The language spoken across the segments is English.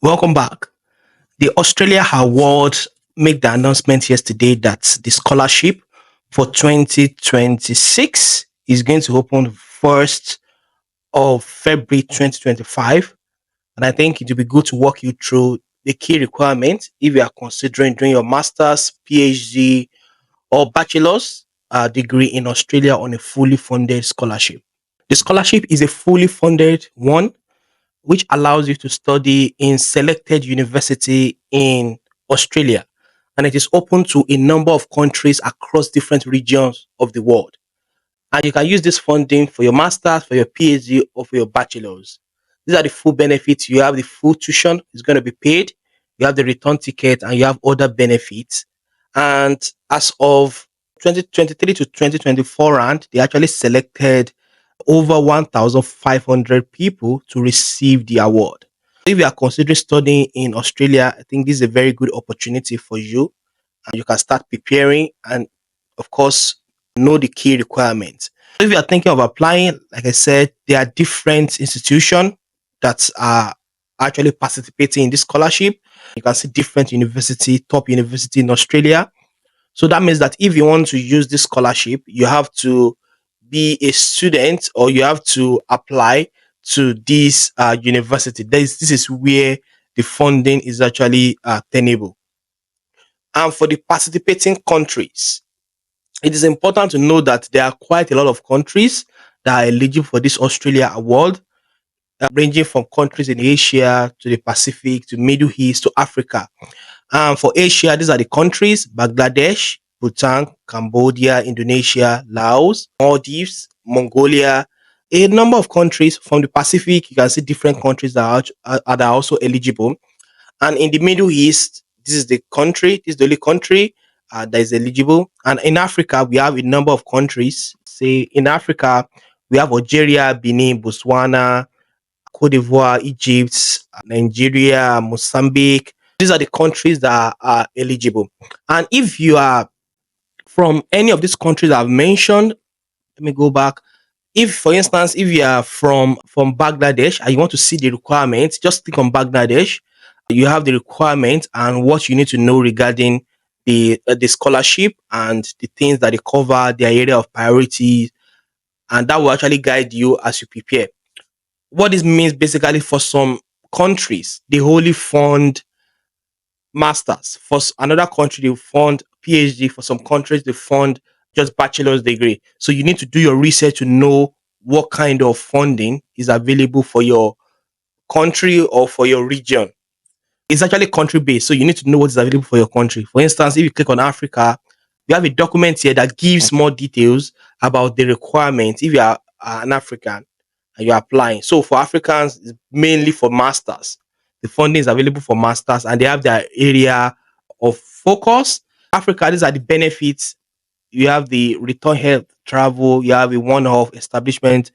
Welcome back. The Australia Awards made the announcement yesterday that the scholarship for 2026 is going to open 1st of February 2025. And I think it will be good to walk you through the key requirements if you are considering doing your master's, PhD, or bachelor's degree in Australia on a fully funded scholarship. The scholarship is a fully funded one which allows you to study in selected university in Australia. And it is open to a number of countries across different regions of the world. And you can use this funding for your master's, for your PhD, or for your bachelor's. These are the full benefits. You have the full tuition, it's going to be paid. You have the return ticket, and you have other benefits. And as of 2023 to 2024 round, they actually selected over 1,500 people to receive the award. If you are considering studying in Australia, I think this is a very good opportunity for you. And you can start preparing and, of course, know the key requirements. If you are thinking of applying, like I said, there are different institutions that are actually participating in this scholarship. You can see different university, top university in Australia. So that means that if you want to use this scholarship, you have to be a student or you have to apply to this university. This is where the funding is actually tenable. And for the participating countries, it is important to know that there are quite a lot of countries that are eligible for this Australia award, ranging from countries in Asia to the Pacific to Middle East to Africa. For Asia, these are the countries: Bangladesh, Bhutan, Cambodia, Indonesia, Laos, Maldives, Mongolia. A number of countries from the Pacific, you can see different countries that are also eligible. And in the Middle East, this is the only country that is eligible. And in Africa, we have a number of countries. Say in Africa, we have Algeria, Benin, Botswana, Cote d'Ivoire, Egypt, Nigeria, Mozambique. These are the countries that are eligible. And if you are from any of these countries I've mentioned, let me go back. If, for instance, if you are from Bangladesh and you want to see the requirements, just click on Bangladesh. You have the requirement and what you need to know regarding the scholarship and the things that they cover, their area of priority, and that will actually guide you as you prepare. What this means basically, for some countries, they wholly fund masters. For another country, they fund PhD. For some countries, they fund just bachelor's degree. So you need to do your research to know what kind of funding is available for your country or for your region. It's actually country based, so you need to know what is available for your country. For instance, if you click on Africa, we have a document here that gives more details about the requirements if you are an African and you're applying. So for Africans, it's mainly for masters. The funding is available for masters and they have their area of focus. Africa, these are the benefits. You have the return health travel, you have a one-off establishment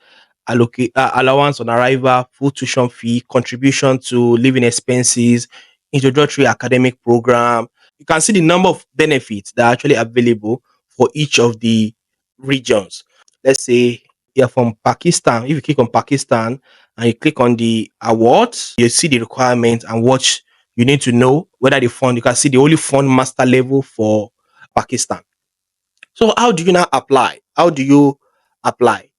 allowance on arrival, full tuition fee, contribution to living expenses, introductory academic program. You can see the number of benefits that are actually available for each of the regions. Let's say you're from Pakistan. If you click on Pakistan and you click on the awards, you see the requirements and what you need to know whether the fund. You can see the only fund master level for Pakistan. So how do you now apply? How do you apply?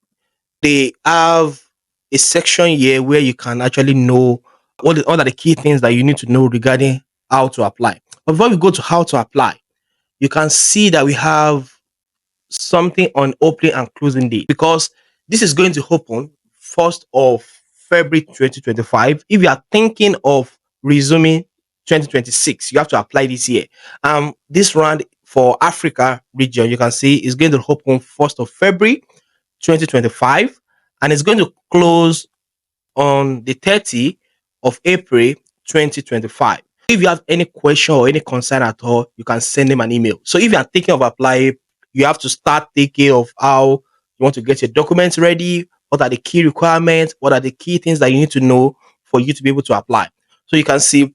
They have a section here where you can actually know what are the key things that you need to know regarding how to apply. But before we go to how to apply, you can see that we have something on opening and closing date because this is going to open 1st of February 2025. If you are thinking of resuming 2026, you have to apply this year. This round for Africa region, you can see is going to open 1st of February 2025 and it's going to close on the 30th of April 2025. If you have any question or any concern at all, you can send them an email. So if you are thinking of applying, you have to start thinking of how you want to get your documents ready, what are the key requirements, what are the key things that you need to know for you to be able to apply. So you can see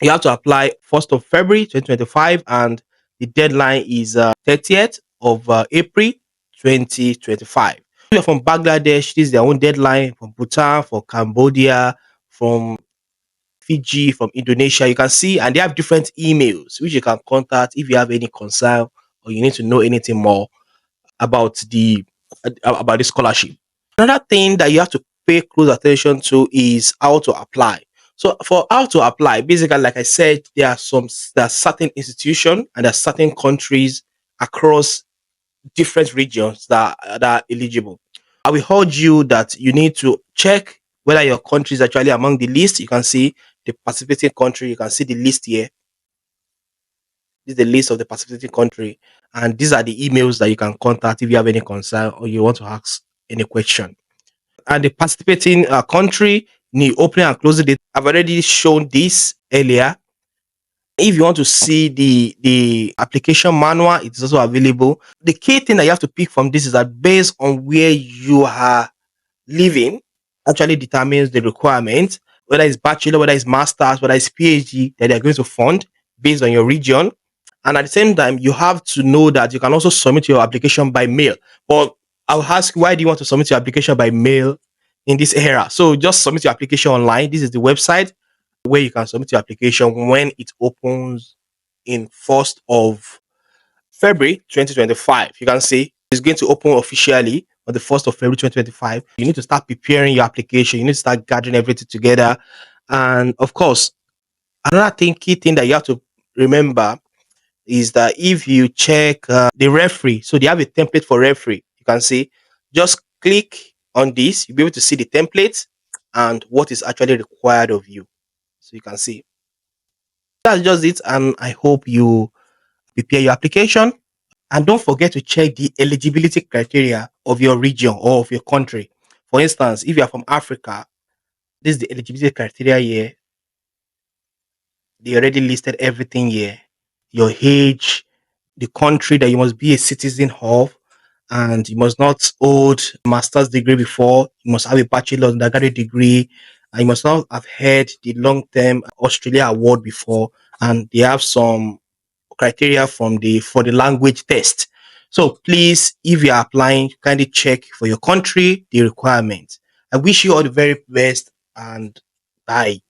you have to apply 1st of February 2025 and the deadline is 30th of April 2025. If you're from Bangladesh, this is their own deadline. From Bhutan, for Cambodia, from Fiji, from Indonesia. You can see, and they have different emails which you can contact if you have any concern or you need to know anything more about the scholarship. Another thing that you have to pay close attention to is how to apply. So for how to apply, basically, like I said, there are certain institutions and there are certain countries across different regions that are eligible. I will urge you that you need to check whether your country is actually among the list. You can see the participating country. You can see the list here. This is the list of the participating country, and these are the emails that you can contact if you have any concern or you want to ask any question. And the participating country, the opening and closing date. I've already shown this earlier. If you want to see the application manual, it is also available. The key thing that you have to pick from this is that based on where you are living, actually determines the requirement, whether it's bachelor, whether it's masters, whether it's PhD that they're going to fund based on your region. And at the same time, you have to know that you can also submit your application by mail. But I'll ask, why do you want to submit your application by mail in this era? So just submit your application online. This is the website where you can submit your application when it opens in 1st of February 2025. You can see it's going to open officially on the 1st of February 2025. You need to start preparing your application. You need to start gathering everything together. And of course, another key thing that you have to remember is that if you check the referee, so they have a template for referee. You can see, just click on this. You'll be able to see the template and what is actually required of you. So you can see that's just it. And I hope you prepare your application. And don't forget to check the eligibility criteria of your region or of your country. For instance, if you are from Africa, this is the eligibility criteria here. They already listed everything here: your age, the country that you must be a citizen of, and you must not hold a master's degree before. You must have a bachelor's undergraduate degree, and you must not have had the long-term Australia award before. And they have some criteria from the for the language test. So please, if you are applying, kindly check for your country the requirements. I wish you all the very best and bye.